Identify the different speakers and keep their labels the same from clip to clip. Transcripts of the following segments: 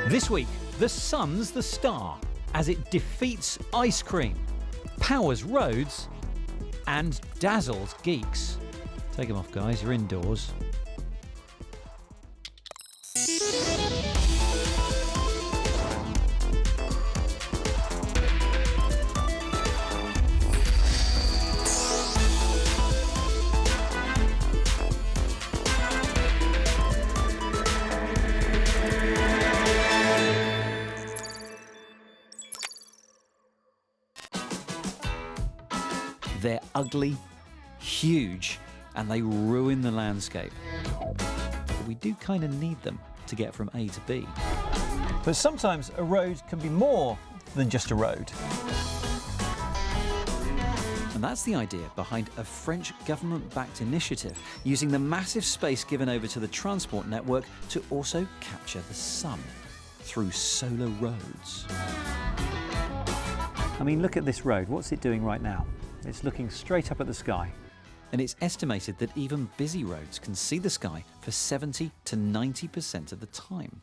Speaker 1: This week, the sun's the star as it defeats ice cream, powers roads, and dazzles geeks. Take them off, guys, you're indoors. They're ugly, huge, and they ruin the landscape. But we do kind of need them to get from A to B. But sometimes a road can be more than just a road. And that's the idea behind a French government-backed initiative using the massive space given over to the transport network to also capture the sun through solar roads. I mean, look at this road. What's it doing right now? It's looking straight up at the sky. And it's estimated that even busy roads can see the sky for 70 to 90% of the time.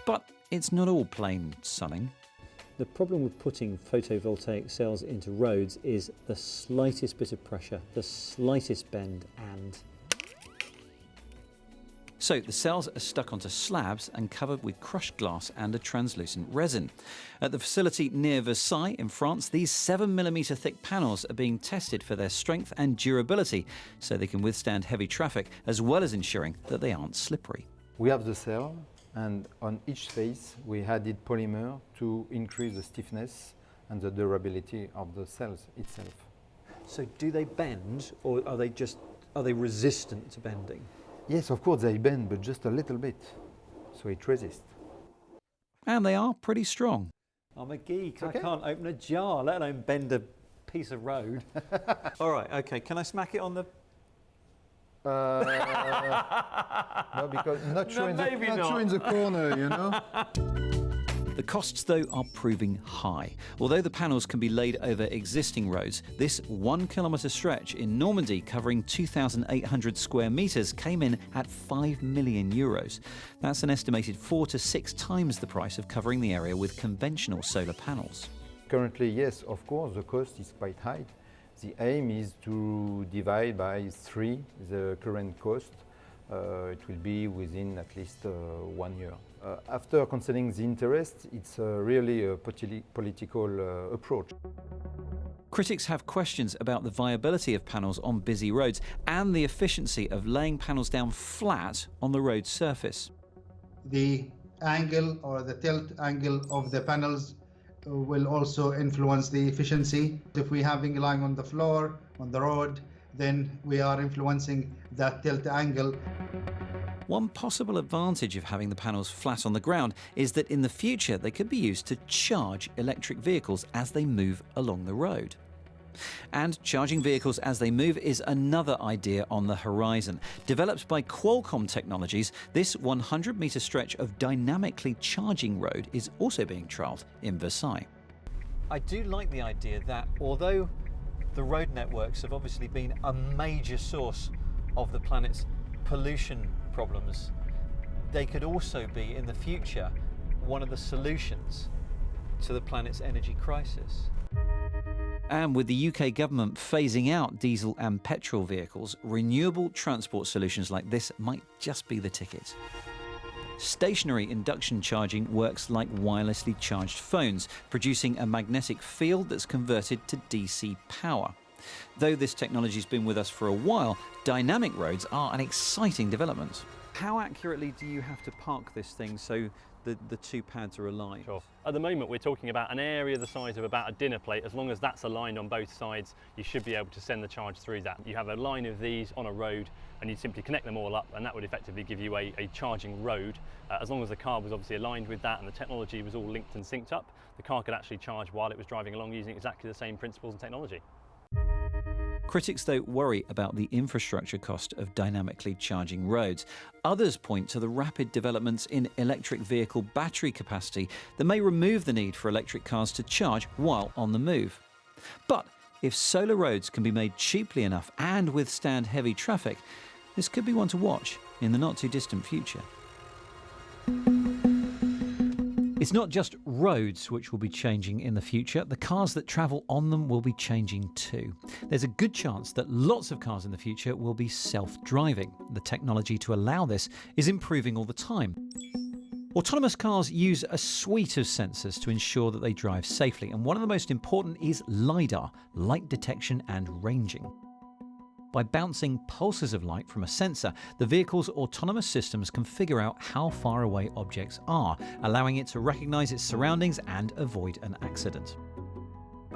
Speaker 1: But it's not all plain sunning. The problem with putting photovoltaic cells into roads is the slightest bit of pressure, the slightest bend, and... So the cells are stuck onto slabs and covered with crushed glass and a translucent resin. At the facility near Versailles in France, these 7mm thick panels are being tested for their strength and durability so they can withstand heavy traffic, as well as ensuring that they aren't slippery.
Speaker 2: We have the cell, and on each face we added polymer to increase the stiffness and the durability of the cells itself.
Speaker 1: So do they bend, or are they resistant to bending?
Speaker 2: Yes, of course they bend, but just a little bit, so it resists.
Speaker 1: And they are pretty strong. I'm a geek,
Speaker 2: okay.
Speaker 1: I can't open a jar, let alone bend a piece of road. All right, okay, can I smack it on the...
Speaker 2: No, because not sure in the corner, you know.
Speaker 1: The costs, though, are proving high. Although the panels can be laid over existing roads, this 1 kilometre stretch in Normandy covering 2,800 square metres came in at €5 million. That's an estimated 4 to 6 times the price of covering the area with conventional solar panels.
Speaker 2: Currently, yes, of course, the cost is quite high. The aim is to divide by 3 the current cost. It will be within at least 1 year. After considering the interest, it's really a political approach.
Speaker 1: Critics have questions about the viability of panels on busy roads and the efficiency of laying panels down flat on the road surface.
Speaker 3: The angle or the tilt angle of the panels will also influence the efficiency. If we have it lying on the floor, on the road, then we are influencing that tilt angle.
Speaker 1: One possible advantage of having the panels flat on the ground is that in the future they could be used to charge electric vehicles as they move along the road. And charging vehicles as they move is another idea on the horizon. Developed by Qualcomm Technologies, this 100-metre stretch of dynamically charging road is also being trialled in Versailles. I do like the idea that although the road networks have obviously been a major source of the planet's pollution problems, they could also be, in the future, one of the solutions to the planet's energy crisis. And with the UK government phasing out diesel and petrol vehicles, renewable transport solutions like this might just be the ticket. Stationary induction charging works like wirelessly charged phones, producing a magnetic field that's converted to DC power. Though this technology's been with us for a while, dynamic roads are an exciting development. How accurately do you have to park this thing so the two pads are aligned?
Speaker 4: Sure. At the moment we're talking about an area the size of about a dinner plate. As long as that's aligned on both sides, you should be able to send the charge through that. You have a line of these on a road and you simply connect them all up, and that would effectively give you a charging road. As long as the car was obviously aligned with that and the technology was all linked and synced up, the car could actually charge while it was driving along using exactly the same principles and technology.
Speaker 1: Critics, though, worry about the infrastructure cost of dynamically charging roads. Others point to the rapid developments in electric vehicle battery capacity that may remove the need for electric cars to charge while on the move. But if solar roads can be made cheaply enough and withstand heavy traffic, this could be one to watch in the not-too-distant future. It's not just roads which will be changing in the future, the cars that travel on them will be changing too. There's a good chance that lots of cars in the future will be self-driving. The technology to allow this is improving all the time. Autonomous cars use a suite of sensors to ensure that they drive safely, and one of the most important is Lidar, light detection and ranging. By bouncing pulses of light from a sensor, the vehicle's autonomous systems can figure out how far away objects are, allowing it to recognise its surroundings and avoid an accident.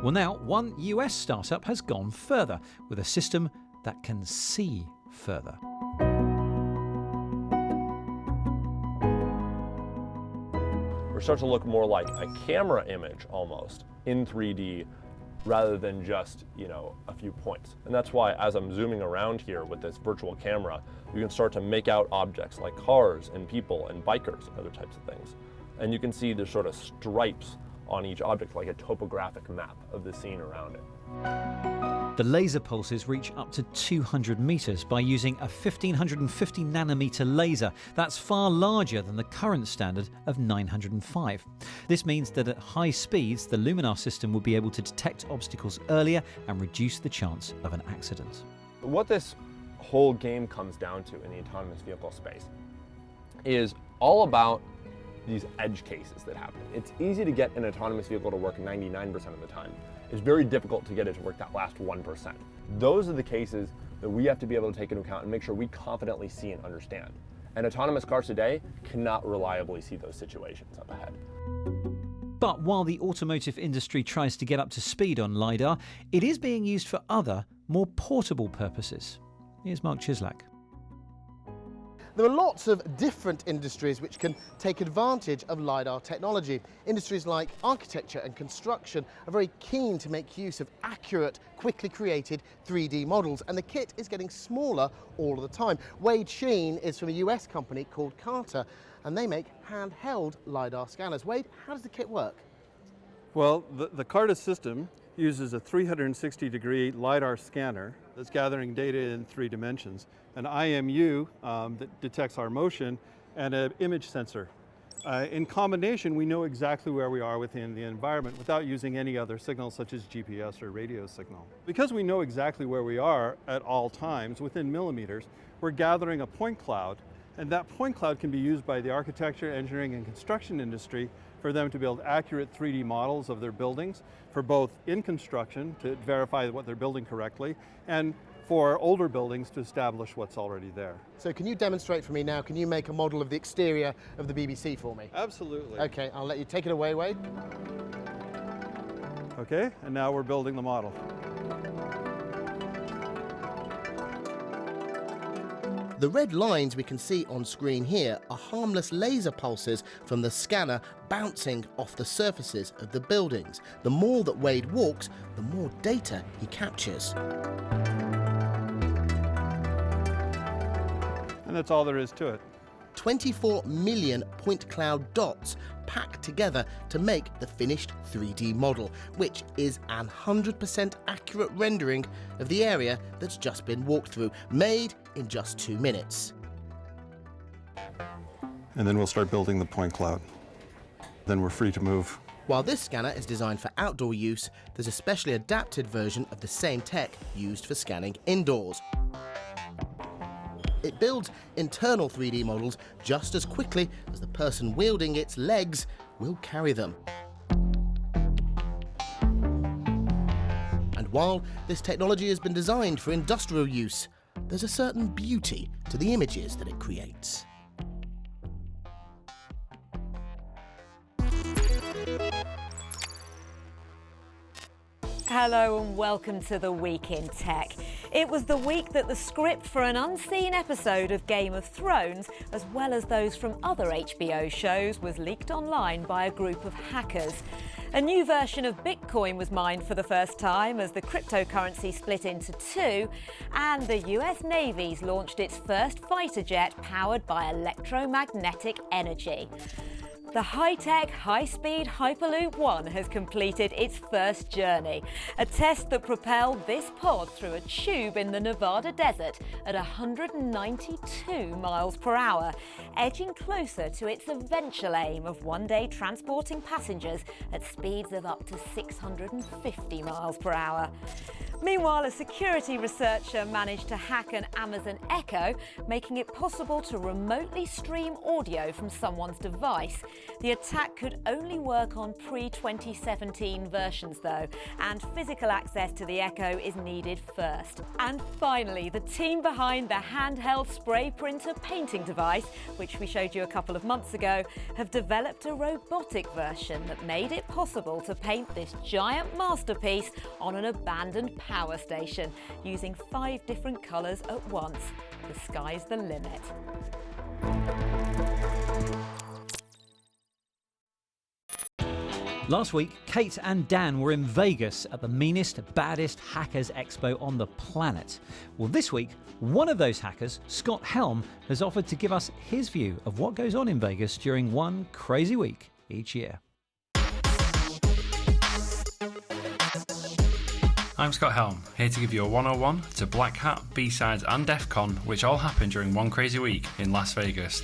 Speaker 1: Well, now, one US startup has gone further with a system that can see further.
Speaker 5: Or start to look more like a camera image almost in 3D rather than just, a few points. And that's why as I'm zooming around here with this virtual camera, you can start to make out objects like cars and people and bikers and other types of things. And you can see there's sort of stripes on each object, like a topographic map of the scene around it.
Speaker 1: The laser pulses reach up to 200 meters by using a 1550 nanometer laser. That's far larger than the current standard of 905. This means that at high speeds, the Luminar system will be able to detect obstacles earlier and reduce the chance of an accident.
Speaker 5: What this whole game comes down to in the autonomous vehicle space is all about these edge cases that happen. It's easy to get an autonomous vehicle to work 99% of the time. It's very difficult to get it to work that last 1%. Those are the cases that we have to be able to take into account and make sure we confidently see and understand. And autonomous cars today cannot reliably see those situations up ahead.
Speaker 1: But while the automotive industry tries to get up to speed on Lidar, it is being used for other, more portable purposes. Here's Mark Chislak.
Speaker 6: There are lots of different industries which can take advantage of LiDAR technology. Industries like architecture and construction are very keen to make use of accurate, quickly created 3D models, and the kit is getting smaller all of the time. Wade Sheen is from a US company called Carter, and they make handheld LiDAR scanners. Wade, how does the kit work?
Speaker 7: Well, the Carter system uses a 360-degree LiDAR scanner that's gathering data in 3 dimensions, an IMU that detects our motion, and an image sensor. In combination, we know exactly where we are within the environment without using any other signals such as GPS or radio signal. Because we know exactly where we are at all times within millimeters, we're gathering a point cloud, and that point cloud can be used by the architecture, engineering, and construction industry for them to build accurate 3D models of their buildings, for both in construction to verify what they're building correctly, and for older buildings to establish what's already there.
Speaker 6: So can you demonstrate for me now, can you make a model of the exterior of the BBC for me?
Speaker 7: Absolutely.
Speaker 6: Okay, I'll let you take it away, Wade.
Speaker 7: Okay, and now we're building the model.
Speaker 6: The red lines we can see on screen here are harmless laser pulses from the scanner bouncing off the surfaces of the buildings. The more that Wade walks, the more data he captures.
Speaker 7: And that's all there is to it.
Speaker 6: 24 million point cloud dots packed together to make the finished 3D model, which is an 100% accurate rendering of the area that's just been walked through, made in just 2 minutes.
Speaker 7: And then we'll start building the point cloud. Then we're free to move.
Speaker 6: While this scanner is designed for outdoor use, there's a specially adapted version of the same tech used for scanning indoors. It builds internal 3D models just as quickly as the person wielding its legs will carry them. And while this technology has been designed for industrial use, there's a certain beauty to the images that it creates.
Speaker 8: Hello and welcome to the Week in Tech. It was the week that the script for an unseen episode of Game of Thrones, as well as those from other HBO shows, was leaked online by a group of hackers. A new version of Bitcoin was mined for the first time as the cryptocurrency split into 2, and the US Navy's launched its first fighter jet powered by electromagnetic energy. The high-tech, high-speed Hyperloop One has completed its first journey, a test that propelled this pod through a tube in the Nevada desert at 192 miles per hour, edging closer to its eventual aim of one day transporting passengers at speeds of up to 650 miles per hour. Meanwhile, a security researcher managed to hack an Amazon Echo, making it possible to remotely stream audio from someone's device. The attack could only work on pre-2017 versions though, and physical access to the Echo is needed first. And finally, the team behind the handheld spray printer painting device, which we showed you a couple of months ago, have developed a robotic version that made it possible to paint this giant masterpiece on an abandoned power station using 5 different colours at once. The sky's the limit.
Speaker 1: Last week, Kate and Dan were in Vegas at the meanest, baddest hackers expo on the planet. Well, this week, one of those hackers, Scott Helm, has offered to give us his view of what goes on in Vegas during one crazy week each year.
Speaker 9: I'm Scott Helm, here to give you a 101 to Black Hat, B-Sides and Defcon, which all happen during one crazy week in Las Vegas.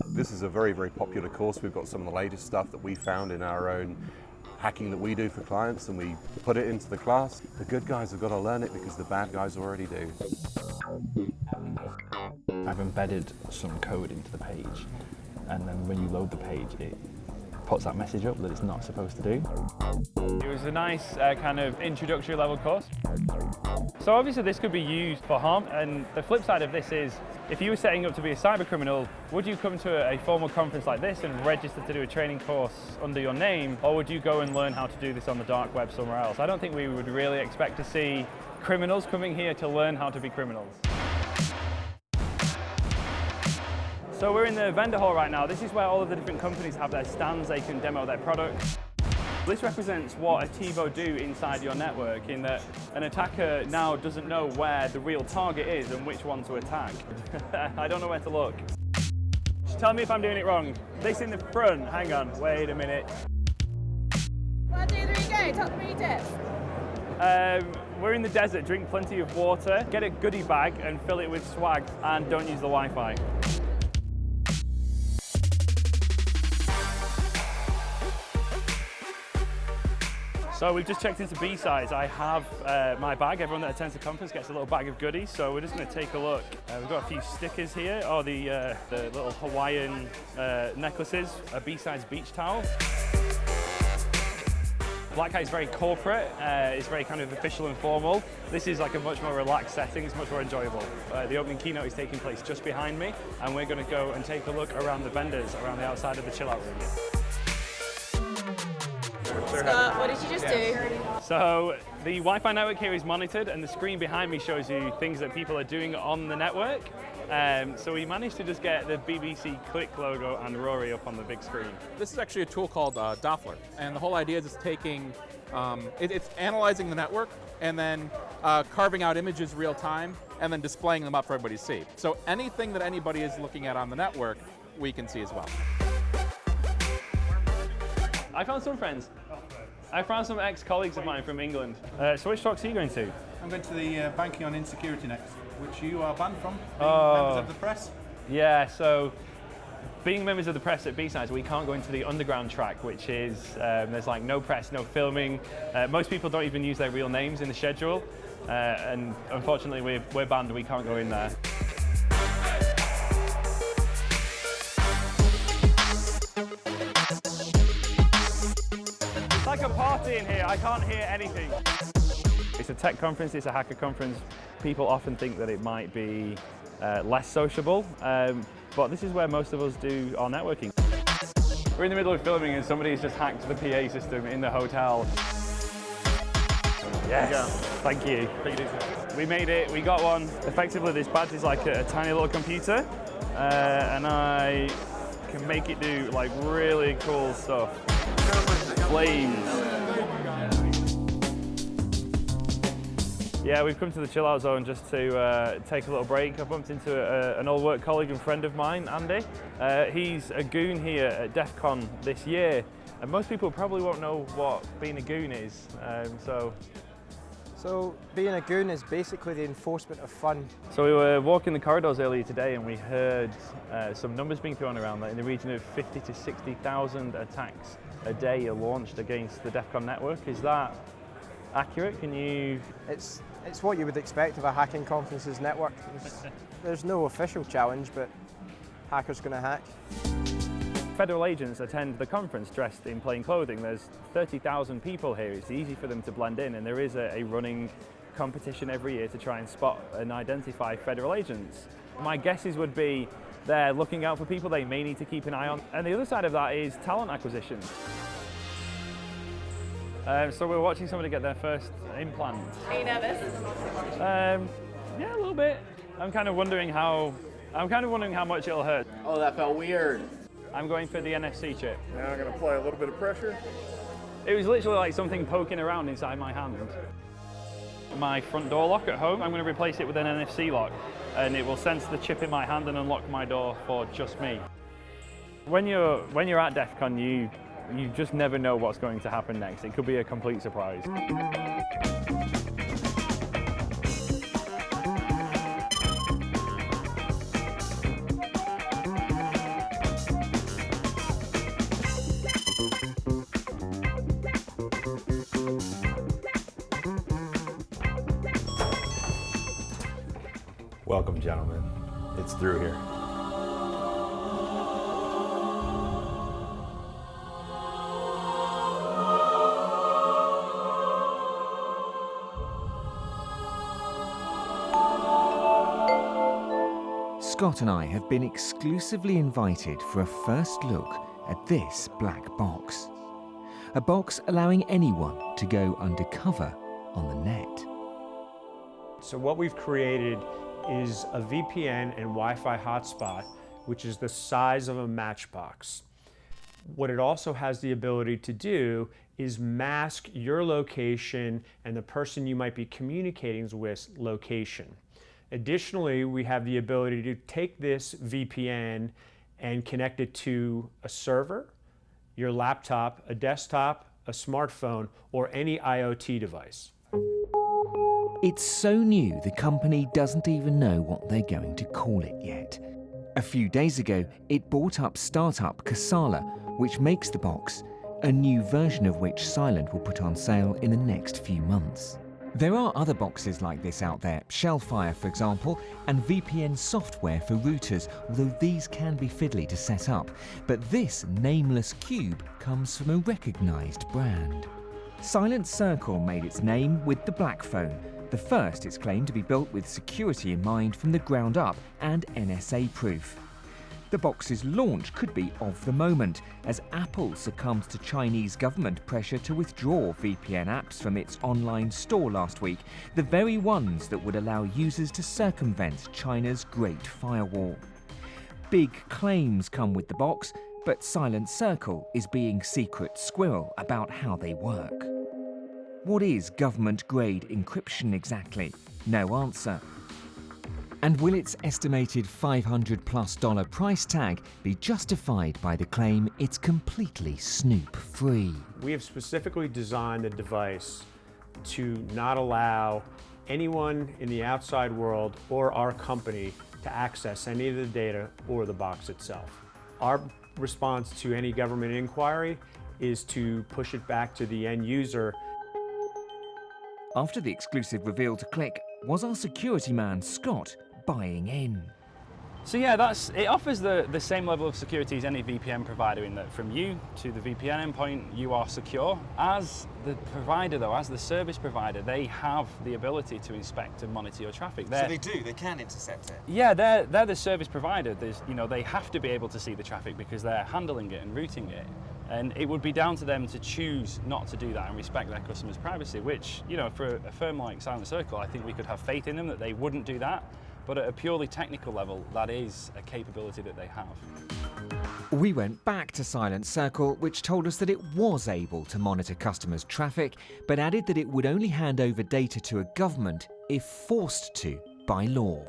Speaker 10: This is a very, very popular course. We've got some of the latest stuff that we found in our own hacking that we do for clients, and we put it into the class. The good guys have got to learn it because the bad guys already do.
Speaker 11: I've embedded some code into the page, and then when you load the page, it puts that message up that it's not supposed to do.
Speaker 12: It was a nice kind of introductory level course. So obviously this could be used for harm, and the flip side of this is, if you were setting up to be a cyber criminal, would you come to a formal conference like this and register to do a training course under your name, or would you go and learn how to do this on the dark web somewhere else? I don't think we would really expect to see criminals coming here to learn how to be criminals. So we're in the vendor hall right now. This is where all of the different companies have their stands. They can demo their products. This represents what a TiVo do inside your network, in that an attacker now doesn't know where the real target is and which one to attack. I don't know where to look. Just tell me if I'm doing it wrong. This in the front, hang on, wait a minute.
Speaker 13: 1, 2, 3, go, top 3 tips.
Speaker 12: We're in the desert, drink plenty of water, get a goodie bag and fill it with swag, and don't use the Wi-Fi. So we've just checked into B-Sides. I have my bag. Everyone that attends the conference gets a little bag of goodies. So we're just going to take a look. We've got a few stickers here, or the little Hawaiian necklaces, a B-Sides beach towel. Black Hat is very corporate. It's very kind of official and formal. This is like a much more relaxed setting. It's much more enjoyable. The opening keynote is taking place just behind me, and we're going to go and take a look around the vendors around the outside of the chill out room.
Speaker 13: Scott, what did you just do?
Speaker 12: So the Wi-Fi network here is monitored, and the screen behind me shows you things that people are doing on the network. So we managed to just get the BBC Click logo and Rory up on the big screen.
Speaker 14: This is actually a tool called Doppler, and the whole idea is it's taking, it's analyzing the network and then carving out images real time and then displaying them up for everybody to see. So anything that anybody is looking at on the network, we can see as well.
Speaker 12: I found some friends. I found some ex-colleagues of mine from England. So which talks are you going to?
Speaker 15: I'm going to the Banking on Insecurity next, which you are banned from, being members of the press.
Speaker 12: Yeah, so being members of the press at B-Sides, we can't go into the underground track, which is, there's like no press, no filming. Most people don't even use their real names in the schedule. And unfortunately, we're banned, we can't go in there. It's like a party in here, I can't hear anything. It's a tech conference, it's a hacker conference. People often think that it might be less sociable, but this is where most of us do our networking. We're in the middle of filming and somebody's just hacked the PA system in the hotel. Yes, thank you. We made it, we got one. Effectively, this badge is like a tiny little computer, and I can make it do like really cool stuff. Flames. Yeah, we've come to the chill out zone just to take a little break. I bumped into an old work colleague and friend of mine, Andy. He's a goon here at Defcon this year, and most people probably won't know what being a goon is.
Speaker 16: So being a goon is basically the enforcement of fun.
Speaker 12: So we were walking the corridors earlier today and we heard some numbers being thrown around that in the region of 50 to 60,000 attacks a day are launched against the Defcon network. Is that accurate? Can you...
Speaker 16: It's what you would expect of a hacking conference's network. There's no official challenge, but hackers gonna hack.
Speaker 12: Federal agents attend the conference dressed in plain clothing. There's 30,000 people here. It's easy for them to blend in, and there is a running competition every year to try and spot and identify federal agents. My guesses would be they're looking out for people they may need to keep an eye on. And the other side of that is talent acquisition. So we're watching somebody get their first implant.
Speaker 13: Are you nervous?
Speaker 12: Yeah, a little bit. I'm kind of wondering how much it'll hurt.
Speaker 17: Oh, that felt weird.
Speaker 12: I'm going for the NFC chip.
Speaker 18: Now I'm going to apply a little bit of pressure.
Speaker 12: It was literally like something poking around inside my hand. My front door lock at home, I'm going to replace it with an NFC lock, and it will sense the chip in my hand and unlock my door for just me. When you're at Defcon, you just never know what's going to happen next. It could be a complete surprise.
Speaker 19: Welcome, gentlemen. It's through here.
Speaker 20: Scott and I have been exclusively invited for a first look at this black box. A box allowing anyone to go undercover on the net.
Speaker 21: So what we've created is a VPN and Wi-Fi hotspot, which is the size of a matchbox. What it also has the ability to do is mask your location and the person you might be communicating with location. Additionally, we have the ability to take this VPN and connect it to a server, your laptop, a desktop, a smartphone, or any IoT device.
Speaker 20: It's so new the company doesn't even know what they're going to call it yet. A few days ago, it bought up startup Casala, which makes the box, a new version of which Silent will put on sale in the next few months. There are other boxes like this out there, Shellfire for example, and VPN software for routers, although these can be fiddly to set up. But this nameless cube comes from a recognised brand. Silent Circle made its name with the Black Phone, the first it's claimed to be built with security in mind from the ground up and NSA proof. The box's launch could be of the moment, as Apple succumbed to Chinese government pressure to withdraw VPN apps from its online store last week, the very ones that would allow users to circumvent China's Great Firewall. Big claims come with the box, but Silent Circle is being secret squirrel about how they work. What is government-grade encryption exactly? No answer. And will its estimated $500+ price tag be justified by the claim it's completely snoop-free?
Speaker 21: We have specifically designed the device to not allow anyone in the outside world or our company to access any of the data or the box itself. Our response to any government inquiry is to push it back to the end user.
Speaker 20: After the exclusive reveal to Click, was our security man, Scott, buying in?
Speaker 12: So yeah, it offers the same level of security as any VPN provider, in that from you to the VPN endpoint, you are secure. As the provider though, as the service provider, they have the ability to inspect and monitor your traffic.
Speaker 22: So they can intercept it?
Speaker 12: Yeah, they're the service provider. They have to be able to see the traffic because they're handling it and routing it. And it would be down to them to choose not to do that and respect their customers' privacy, which, for a firm like Silent Circle, I think we could have faith in them that they wouldn't do that. But at a purely technical level, that is a capability that they have.
Speaker 20: We went back to Silent Circle, which told us that it was able to monitor customers' traffic, but added that it would only hand over data to a government if forced to by law.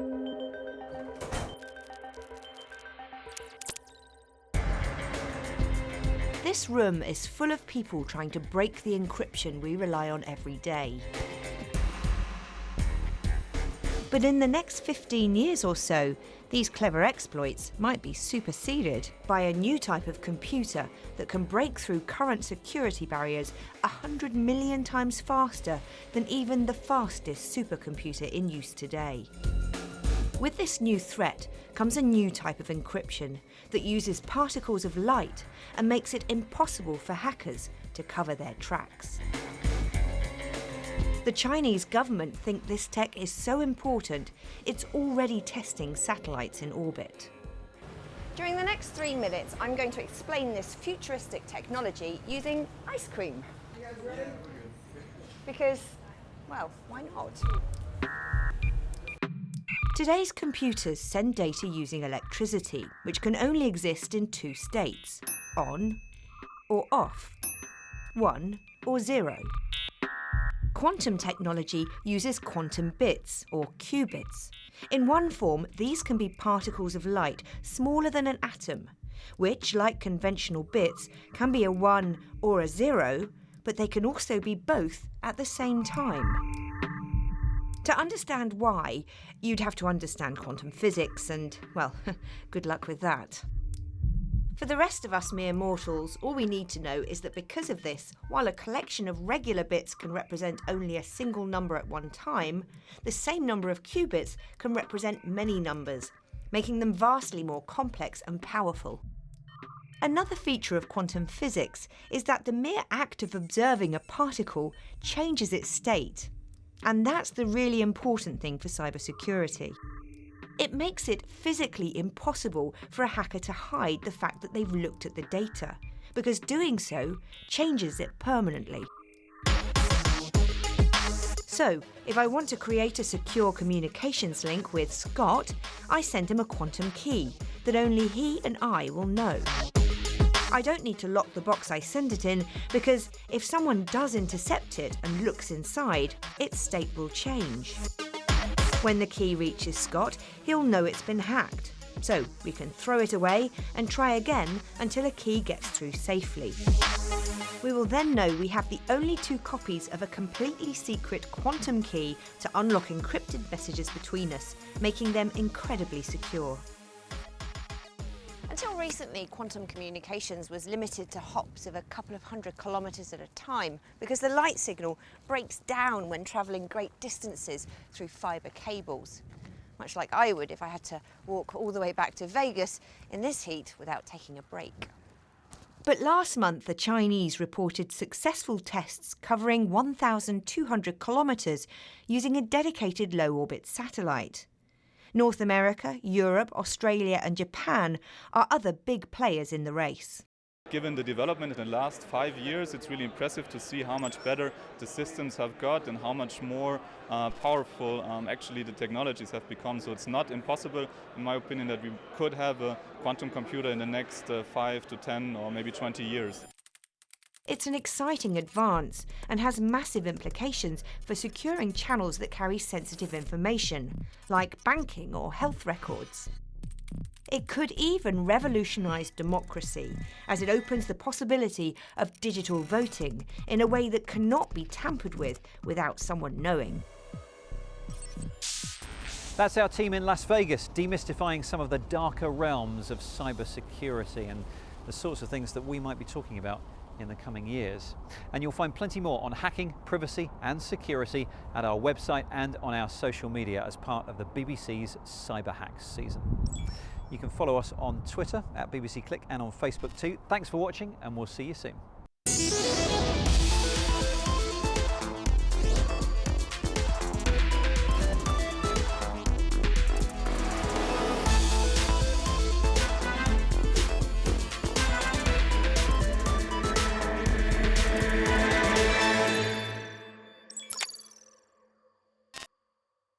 Speaker 2: This room is full of people trying to break the encryption we rely on every day. But in the next 15 years or so, these clever exploits might be superseded by a new type of computer that can break through current security barriers 100 million times faster than even the fastest supercomputer in use today. With this new threat comes a new type of encryption that uses particles of light and makes it impossible for hackers to cover their tracks. The Chinese government think this tech is so important, it's already testing satellites in orbit.
Speaker 17: During the next 3 minutes, I'm going to explain this futuristic technology using ice cream. You guys ready? Because, well, why not?
Speaker 2: Today's computers send data using electricity, which can only exist in two states, on or off, 1 or 0. Quantum technology uses quantum bits, or qubits. In one form, these can be particles of light smaller than an atom, which, like conventional bits, can be a 1 or a 0, but they can also be both at the same time. To understand why, you'd have to understand quantum physics and, well, good luck with that. For the rest of us mere mortals, all we need to know is that because of this, while a collection of regular bits can represent only a single number at one time, the same number of qubits can represent many numbers, making them vastly more complex and powerful. Another feature of quantum physics is that the mere act of observing a particle changes its state. And that's the really important thing for cybersecurity. It makes it physically impossible for a hacker to hide the fact that they've looked at the data, because doing so changes it permanently. So, if I want to create a secure communications link with Scott, I send him a quantum key that only he and I will know. I don't need to lock the box I send it in, because if someone does intercept it and looks inside, its state will change. When the key reaches Scott, he'll know it's been hacked. So we can throw it away and try again until a key gets through safely. We will then know we have the only 2 copies of a completely secret quantum key to unlock encrypted messages between us, making them incredibly secure.
Speaker 17: Until recently, quantum communications was limited to hops of a couple of 100 kilometres at a time because the light signal breaks down when travelling great distances through fibre cables. Much like I would if I had to walk all the way back to Vegas in this heat without taking a break.
Speaker 2: But last month, the Chinese reported successful tests covering 1,200 kilometres using a dedicated low-orbit satellite. North America, Europe, Australia and Japan are other big players in the race.
Speaker 23: Given the development in the last 5 years, it's really impressive to see how much better the systems have got and how much more powerful actually the technologies have become. So it's not impossible, in my opinion, that we could have a quantum computer in the next 5 to 10 or maybe 20 years.
Speaker 2: It's an exciting advance and has massive implications for securing channels that carry sensitive information, like banking or health records. It could even revolutionise democracy, as it opens the possibility of digital voting in a way that cannot be tampered with without someone knowing.
Speaker 1: That's our team in Las Vegas, demystifying some of the darker realms of cybersecurity and the sorts of things that we might be talking about in the coming years. And you'll find plenty more on hacking, privacy and security at our website and on our social media as part of the BBC's Cyber Hacks season. You can follow us on Twitter at BBC Click and on Facebook too. Thanks for watching and we'll see you soon.